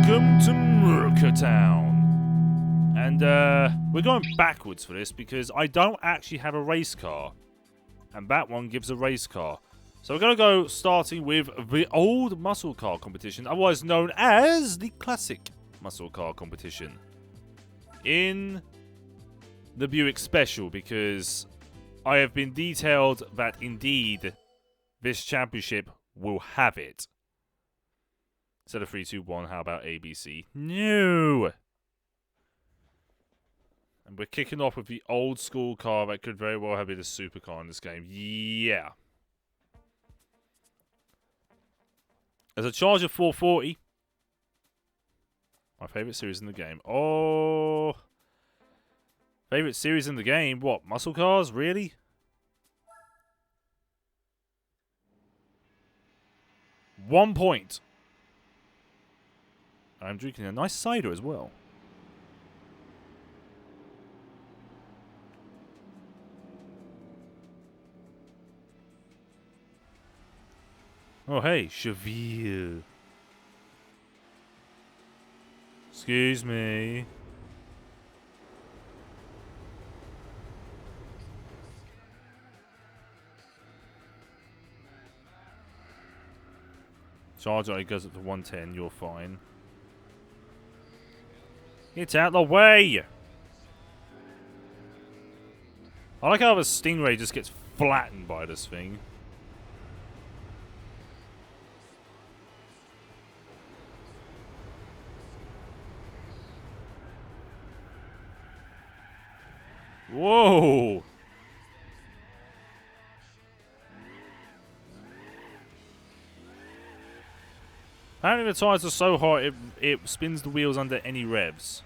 Welcome to Murkertown. And we're going backwards for this because I don't actually have a race car. And that one gives a race car. So we're going to go starting with the old muscle car competition, otherwise known as the classic muscle car competition. In the Buick Special, because I have been detailed that indeed this championship will have it. Instead of 3, 2, 1, how about ABC? No! And we're kicking off with the old school car that could very well have been a supercar in this game. Yeah. There's a Charger 440. My favourite series in the game. Oh. Favourite series in the game? What? Muscle cars? Really? One point. I'm drinking a nice cider as well. Oh, hey, Cheville. Excuse me. Charger goes up to 110, you're fine. Get out the way! I like how the Stingray just gets flattened by this thing. Whoa! Apparently the tyres are so hot it spins the wheels under any revs.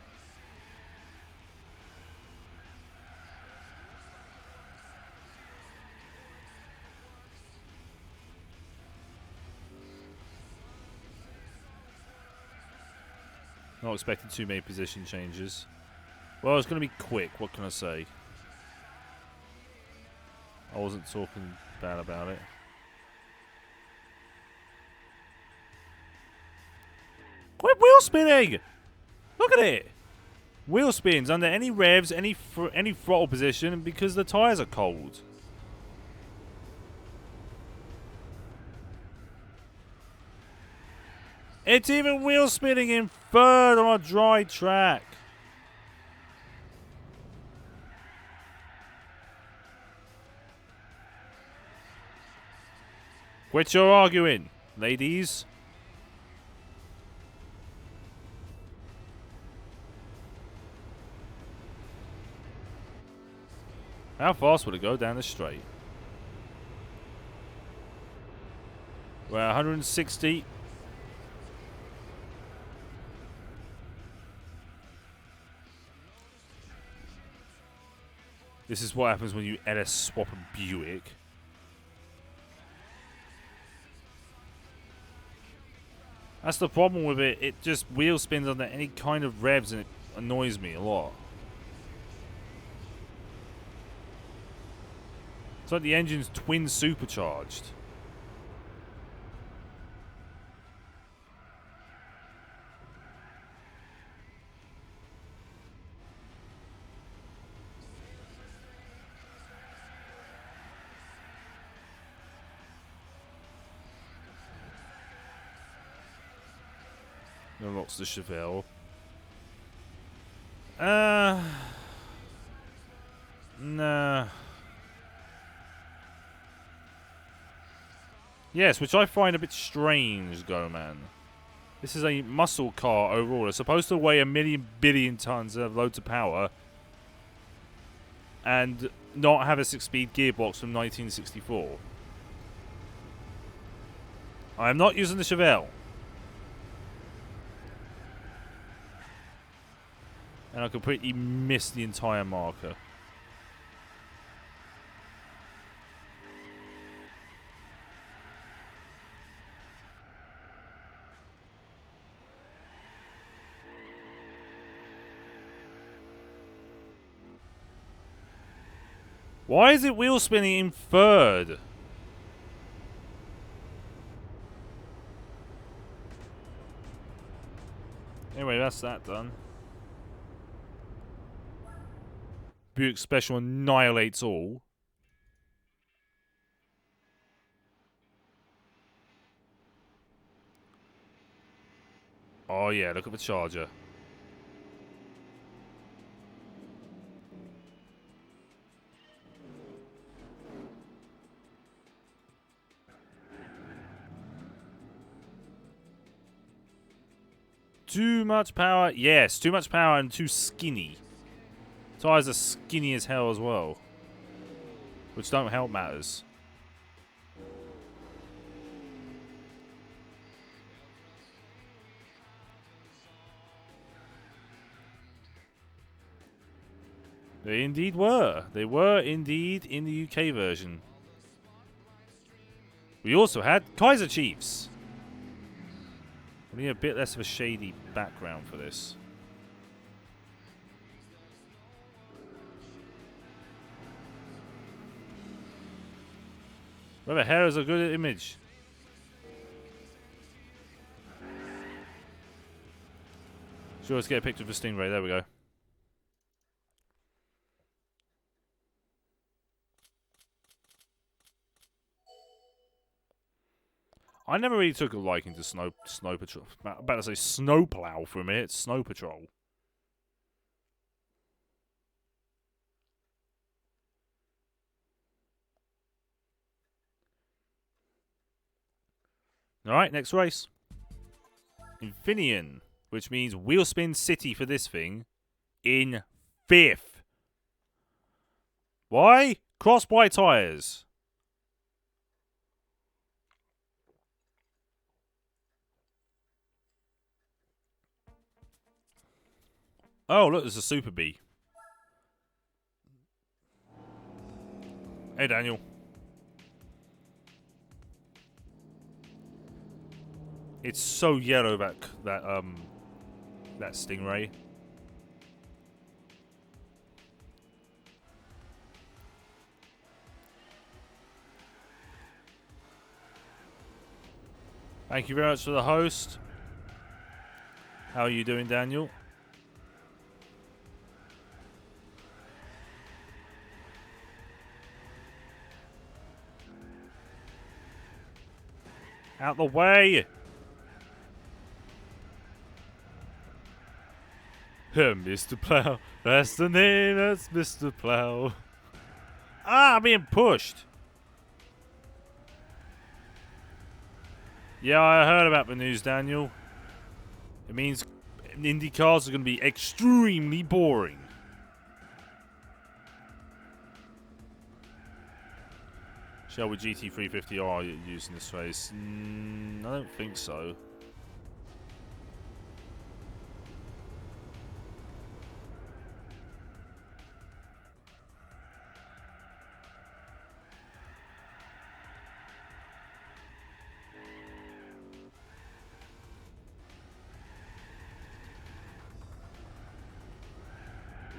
Not expecting too many position changes. Well, it's going to be quick, what can I say? I wasn't talking bad about it. Quit wheel spinning! Look at it! Wheel spins under any revs, any throttle position, because the tyres are cold. It's even wheel spinning in third on a dry track. Quit your arguing, ladies. How fast would it go down the straight? We're 160. This is what happens when you LS swap a Buick. That's the problem with it. It just wheel spins under any kind of revs and it annoys me a lot. It's like the engine's twin supercharged. Unlocks the Chevelle. Nah. Yes, which I find a bit strange, Go-Man. This is a muscle car overall. It's supposed to weigh 1 billion tons and have loads of power. And not have a 6-speed gearbox from 1964. I am not using the Chevelle. And I completely missed the entire marker. Why is it wheel spinning in third? Anyway, that's that done. Buick Special annihilates all. Oh yeah, look at the Charger. Too much power. Yes, too much power and too skinny. Tires are skinny as hell as well. Which don't help matters. They indeed were. They were indeed in the UK version. We also had Kaiser Chiefs. We need a bit less of a shady background for this. Well, the hair is a good image. Sure, let's get a picture of the Stingray. There we go. I never really took a liking to Snow Patrol. I'm about to say Snowplow for a minute. Snow Patrol. Alright, next race. Infineon, which means Wheelspin City for this thing, in 5th. Why? Crossbuy tyres. Oh, look, there's a Super Bee. Hey, Daniel. It's so yellow, that Stingray. Thank you very much for the host. How are you doing, Daniel? Out the way! Mr. Plow. That's the name, that's Mr. Plow. Ah, I'm being pushed. Yeah, I heard about the news, Daniel. It means Indy cars are going to be extremely boring. Shall we GT350R use in this race? I don't think so.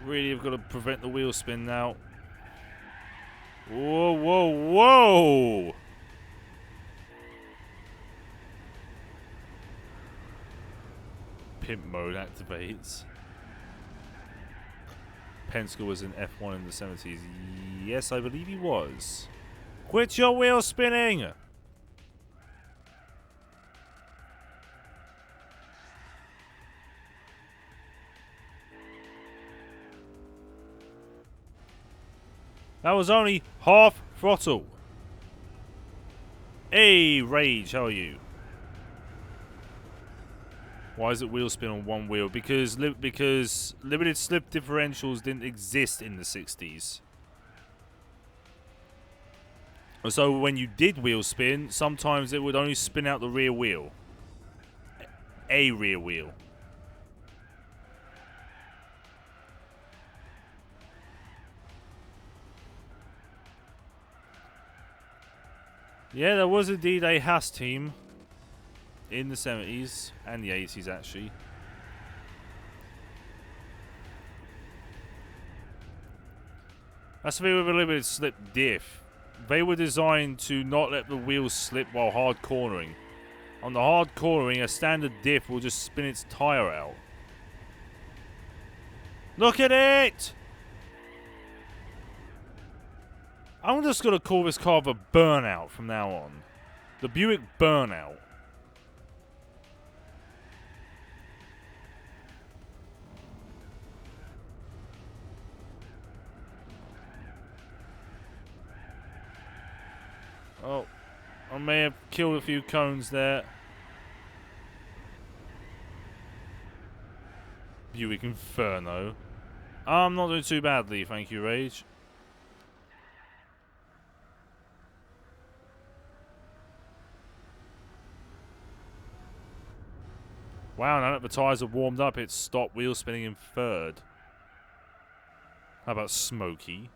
Really have got to prevent the wheel spin now. Whoa, whoa, whoa! Pimp mode activates. Penske was in F1 in the 70s. Yes, I believe he was. Quit your wheel spinning! That was only half throttle. Hey, Rage, how are you? Why is it wheel spin on one wheel? Because limited slip differentials didn't exist in the 60s. So when you did wheel spin, sometimes it would only spin out the rear wheel. A rear wheel. Yeah, there was indeed a Haas team in the 70s and the 80s, actually. That's the thing with a limited slip diff. They were designed to not let the wheels slip while hard cornering. On the hard cornering, a standard diff will just spin its tyre out. Look at it! I'm just going to call this car the Burnout from now on. The Buick Burnout. Oh, I may have killed a few cones there. Buick Inferno. I'm not doing too badly, thank you, Rage. Wow, now that the tyres are warmed up, it's stopped wheel spinning in third. How about Smokey?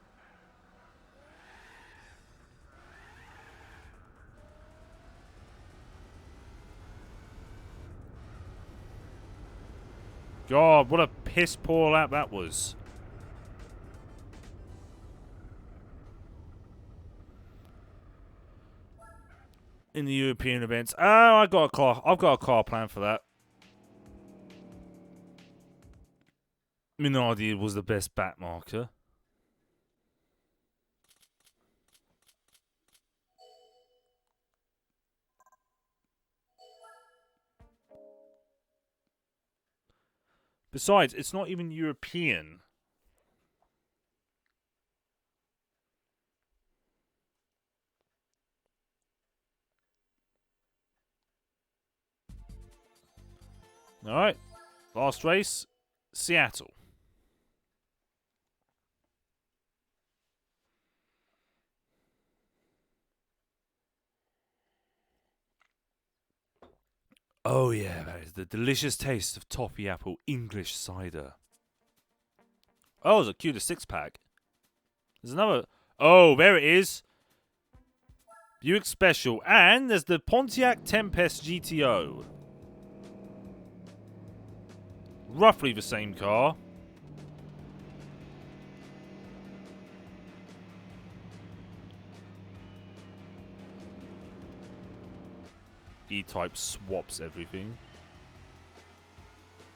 God, what a piss poor lap that was. In the European events. Oh, I've got a car plan for that. Minardi was the best back marker. Besides, it's not even European. Alright. Last race. Seattle. Oh yeah, that is the delicious taste of toffee apple English cider. Oh, there's a Q to 6-pack. There's another... Oh, there it is. Buick Special. And there's the Pontiac Tempest GTO. Roughly the same car. E-Type swaps everything.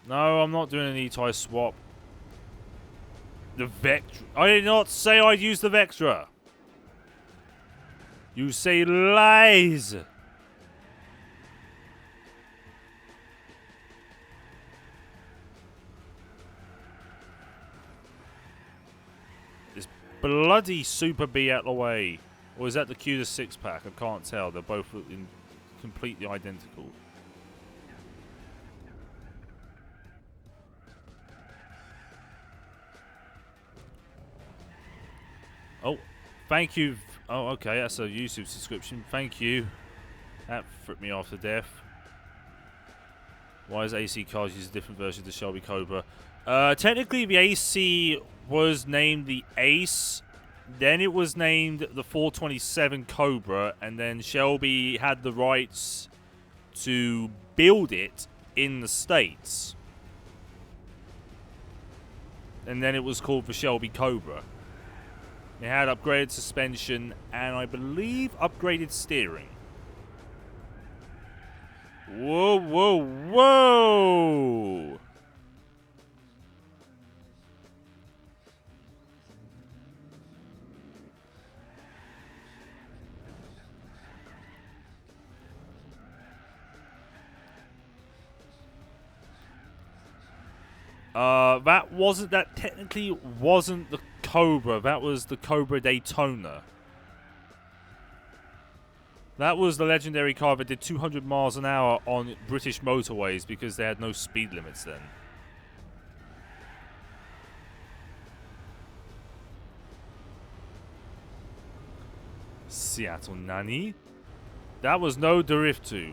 No, I'm not doing an E-Type swap. The Vectra. I did not say I'd use the Vectra. You say lies. This bloody Super B out the way. Or is that the Q to 6-pack? I can't tell. They're both in completely identical. Oh, thank you. Oh, okay, that's a YouTube subscription. Thank you. That fripped me off to death. Why does AC Cars use a different version of the Shelby Cobra? Technically, the AC was named the Ace. Then it was named the 427 Cobra, and then Shelby had the rights to build it in the States. And then it was called the Shelby Cobra. It had upgraded suspension and I believe upgraded steering. Whoa, whoa, whoa! That technically wasn't the Cobra. That was the Cobra Daytona. That was the legendary car that did 200 miles an hour on British motorways because they had no speed limits then. Seattle Nani. That was no Drift 2.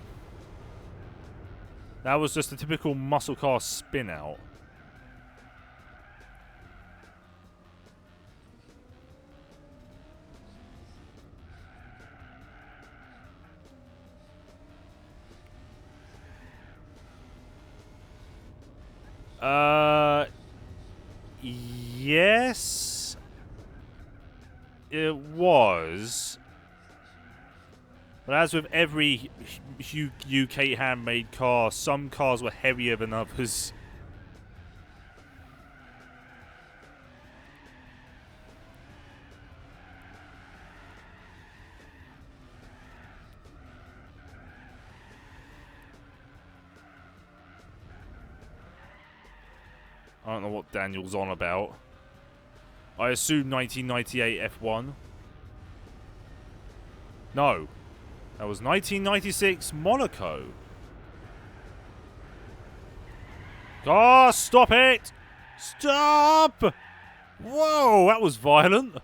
That was just a typical muscle car spin out. Yes, it was. But as with every UK handmade car, some cars were heavier than others. I don't know what Daniel's on about. I assume 1998 F1. No. That was 1996 Monaco. Oh, stop it! Stop! Whoa, that was violent.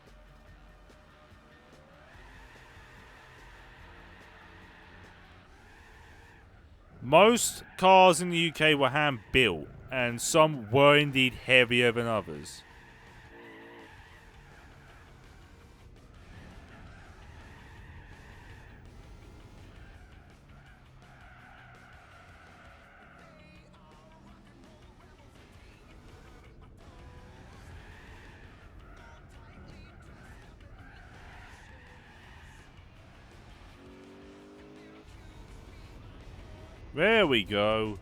Most cars in the UK were hand-built, and some were indeed heavier than others. There we go.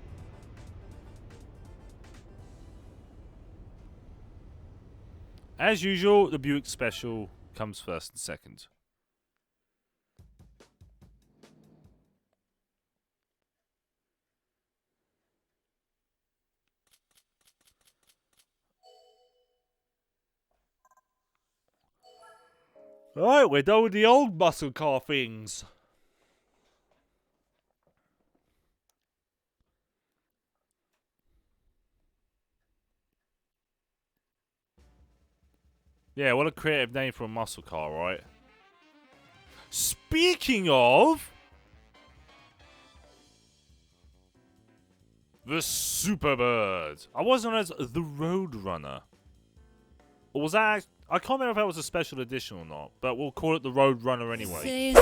As usual, the Buick Special comes first and second. Right, we're done with the old muscle car things. Yeah, what a creative name for a muscle car, right? Speaking of... the Superbird. I wasn't as the Roadrunner. Or was that... I can't remember if that was a special edition or not, but we'll call it the Roadrunner anyway.